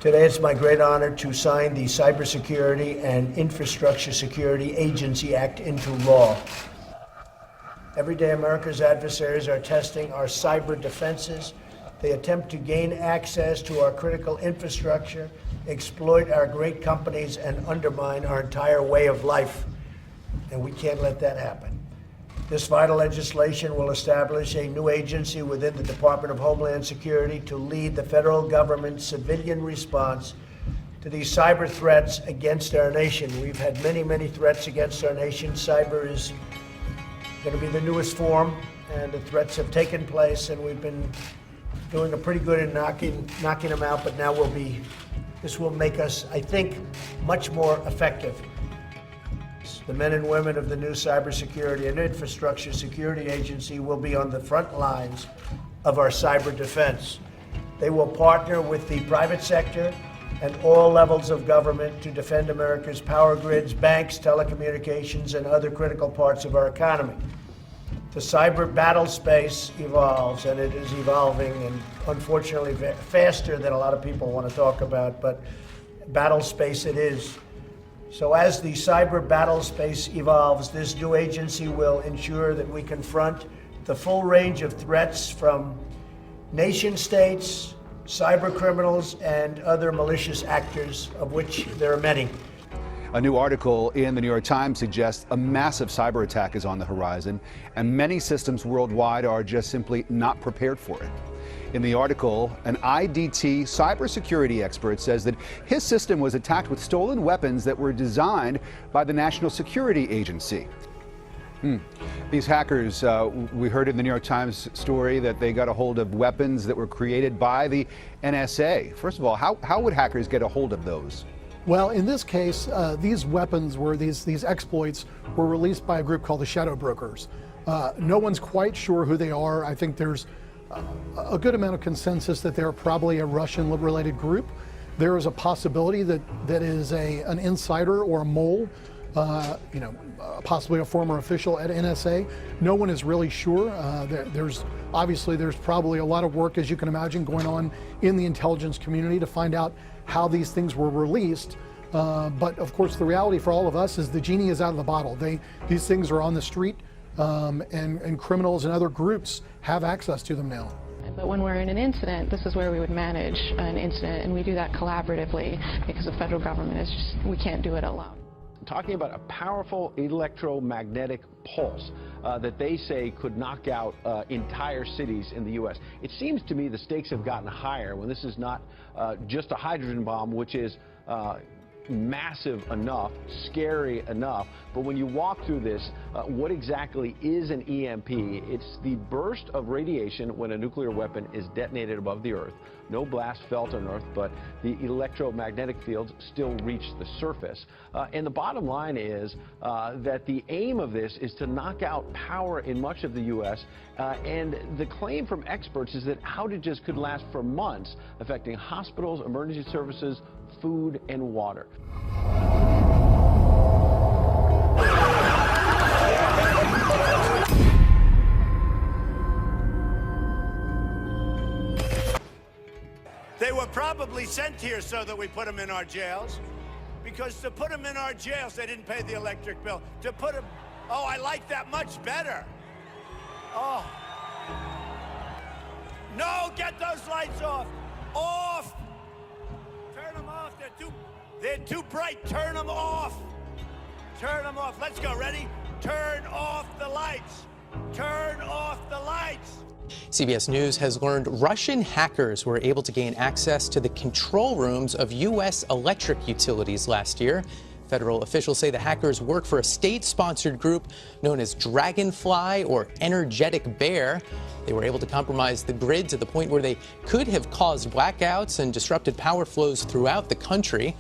Today it's my great honor to sign the Cybersecurity and Infrastructure Security Agency Act into law. Every day America's adversaries are testing our cyber defenses. They attempt to gain access to our critical infrastructure, exploit our great companies, and undermine our entire way of life. And we can't let that happen. This vital legislation will establish a new agency within the Department of Homeland Security to lead the federal government's civilian response to these cyber threats against our nation. We've had many, many threats against our nation. Cyber is going to be the newest form, and the threats have taken place, and we've been doing a pretty good in knocking them out, but now this will make us, I think, much more effective. The men and women of the new Cybersecurity and Infrastructure Security Agency will be on the front lines of our cyber defense. They will partner with the private sector and all levels of government to defend America's power grids, banks, telecommunications, and other critical parts of our economy. The cyber battle space evolves, and it is evolving, and unfortunately faster than a lot of people want to talk about, but battle space it is. So as the cyber battle space evolves, this new agency will ensure that we confront the full range of threats from nation states, cyber criminals, and other malicious actors, of which there are many. A new article in the New York Times suggests a massive cyber attack is on the horizon, and many systems worldwide are just simply not prepared for it. In the article, an IDT cybersecurity expert says that his system was attacked with stolen weapons that were designed by the National Security Agency. These hackers, we heard in the New York Times story that they got a hold of weapons that were created by the NSA. First of all, how would hackers get a hold of those? Well, in this case, these weapons were, these exploits were released by a group called the Shadow Brokers. No one's quite sure who they are. I think there's a good amount of consensus that they're probably a Russian-related group. There is a possibility that is an insider or a mole, possibly a former official at NSA. No one is really sure. There's probably a lot of work, as you can imagine, going on in the intelligence community to find out how these things were released. But of course, the reality for all of us is the genie is out of the bottle. These things are on the street, and criminals and other groups have access to them now. But when we're in an incident, this is where we would manage an incident, and we do that collaboratively because the federal government is just, we can't do it alone. Talking about a powerful electromagnetic pulse that they say could knock out entire cities in the U.S. It seems to me the stakes have gotten higher when this is not just a hydrogen bomb, which is massive enough, scary enough, but when you walk through this, what exactly is an EMP? It's the burst of radiation when a nuclear weapon is detonated above the Earth. No blast felt on Earth, but the electromagnetic fields still reach the surface. And the bottom line is that the aim of this is to knock out power in much of the U.S. And the claim from experts is that outages could last for months, affecting hospitals, emergency services, food, and water. They were probably sent here so that we put them in our jails, because to put them in our jails, they didn't pay the electric bill. To put them, oh, I like that much better. Oh. No, get those lights off. Off. Turn them off. They're too bright. Turn them off. Turn them off. Let's go. Ready? Turn off the lights. Turn off the lights. CBS News has learned Russian hackers were able to gain access to the control rooms of U.S. electric utilities last year. Federal officials say the hackers work for a state-sponsored group known as Dragonfly or Energetic Bear. They were able to compromise the grid to the point where they could have caused blackouts and disrupted power flows throughout the country.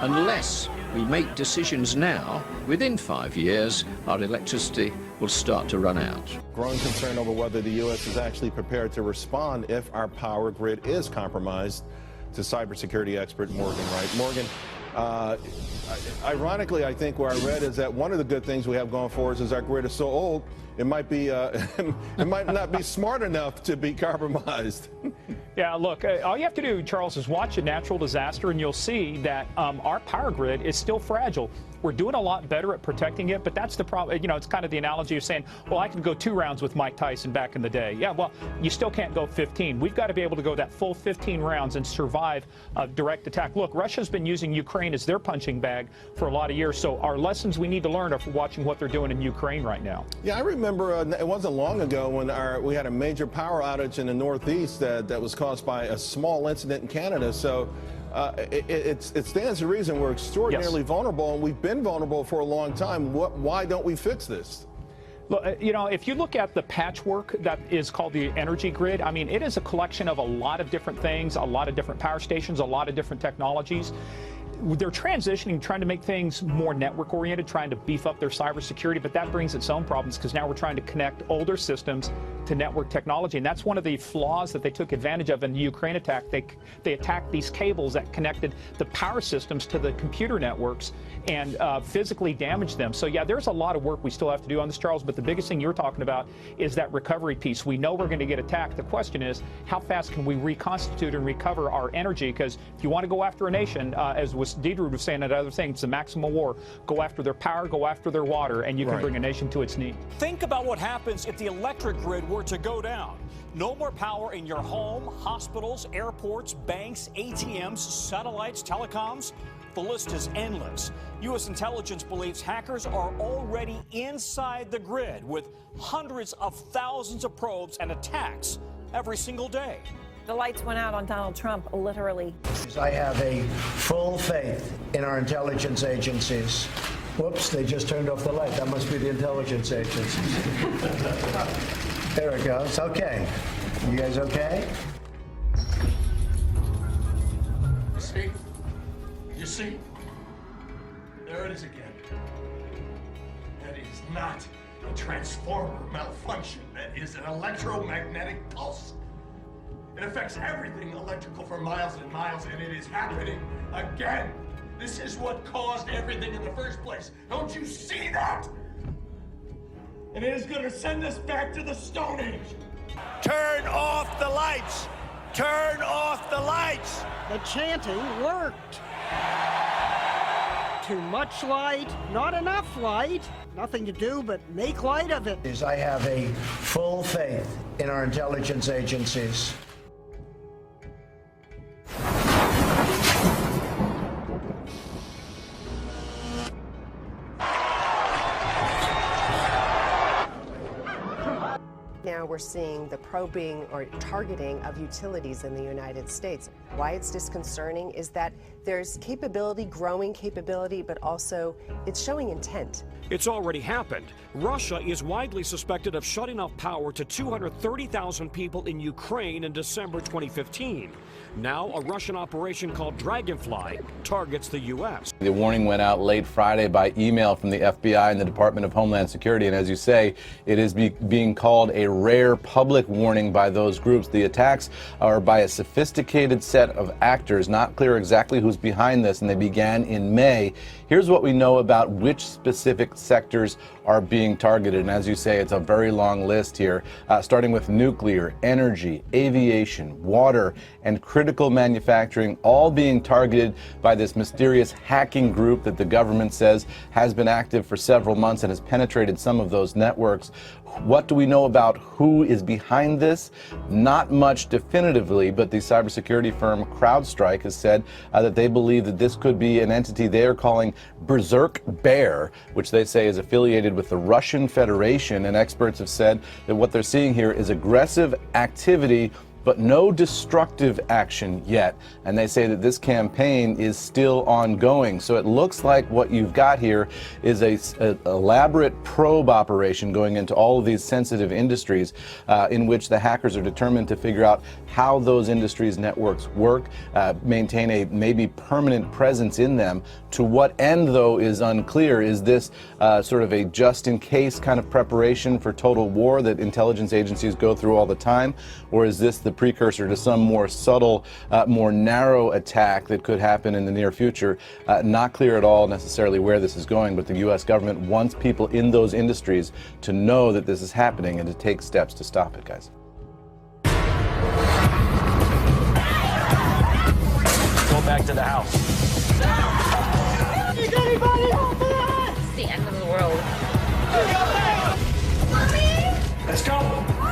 Unless we make decisions now, within 5 years, our electricity will start to run out. Growing concern over whether the U.S. is actually prepared to respond if our power grid is compromised, to cybersecurity expert Morgan Wright. Morgan, ironically, I think where I read is that one of the good things we have going for us is our grid is so old, it might be it might not be smart enough to be compromised. Yeah, look, all you have to do, Charles, is watch a natural disaster, and you'll see that our power grid is still fragile. We're doing a lot better at protecting it, but that's the problem. You know, it's kind of the analogy of saying, well, I can go 2 rounds with Mike Tyson back in the day. Yeah, well, you still can't go 15. We've got to be able to go that full 15 rounds and survive a direct attack. Look, Russia's been using Ukraine as their punching bag for a lot of years, so our lessons we need to learn are from watching what they're doing in Ukraine right now. Yeah, I remember it wasn't long ago when we had a major power outage in the Northeast that was caused by a small incident in Canada. So it stands to reason we're extraordinarily vulnerable, and we've been vulnerable for a long time. Why don't we fix this? Look, you know, if you look at the patchwork that is called the energy grid, I mean, it is a collection of a lot of different things, a lot of different power stations, a lot of different technologies. They're transitioning, trying to make things more network-oriented, trying to beef up their cybersecurity, but that brings its own problems because now we're trying to connect older systems to network technology, and that's one of the flaws that they took advantage of in the Ukraine attack. They attacked these cables that connected the power systems to the computer networks and physically damaged them. So yeah, there's a lot of work we still have to do on this, Charles, but the biggest thing you're talking about is that recovery piece. We know we're going to get attacked. The question is, how fast can we reconstitute and recover our energy? Because if you want to go after a nation, as Deidre was saying, another thing, it's a maximum war. Go after their power, go after their water, and you can bring a nation to its knees. Think about what happens if the electric grid were to go down. No more power in your home, hospitals, airports, banks, ATMs, satellites, telecoms. The list is endless. U.S. intelligence believes hackers are already inside the grid with hundreds of thousands of probes and attacks every single day. The lights went out on Donald Trump, literally. I have a full faith in our intelligence agencies. Whoops, they just turned off the light. That must be the intelligence agencies. There it goes. Okay. You guys okay? You see? There it is again. That is not a transformer malfunction. That is an electromagnetic pulse. It affects everything electrical for miles and miles, and it is happening again. This is what caused everything in the first place. Don't you see that? And it is going to send us back to the Stone Age. Turn off the lights! Turn off the lights! The chanting worked. Too much light, not enough light. Nothing to do but make light of it. I have a full faith in our intelligence agencies. Now we're seeing the probing or targeting of utilities in the United States. Why it's disconcerting is that there's capability, growing capability, but also it's showing intent. It's already happened. Russia is widely suspected of shutting off power to 230,000 people in Ukraine in December 2015. Now, a Russian operation called Dragonfly targets the U.S. The warning went out late Friday by email from the FBI and the Department of Homeland Security. And as you say, it is being called a rare public warning by those groups. The attacks are by a sophisticated set of actors, not clear exactly who's behind this, and they began in May. Here's what we know about which specific sectors are being targeted. And as you say, it's a very long list here, starting with nuclear, energy, aviation, water, and critical manufacturing, all being targeted by this mysterious hacking group that the government says has been active for several months and has penetrated some of those networks. What do we know about who is behind this? Not much definitively, but the cybersecurity firm CrowdStrike has said that they believe that this could be an entity they are calling Berserk Bear, which they say is affiliated with the Russian Federation. And experts have said that what they're seeing here is aggressive activity, but no destructive action yet. And they say that this campaign is still ongoing. So it looks like what you've got here is an elaborate probe operation going into all of these sensitive industries in which the hackers are determined to figure out how those industries' networks work, maintain a maybe permanent presence in them. To what end, though, is unclear. Is this sort of a just-in-case kind of preparation for total war that intelligence agencies go through all the time? Or is this the precursor to some more subtle, more narrow attack that could happen in the near future. Not clear at all necessarily where this is going, but the U.S. government wants people in those industries to know that this is happening and to take steps to stop it, guys. Go back to the house. Is anybody home for that? It's the end of the world. Let's go.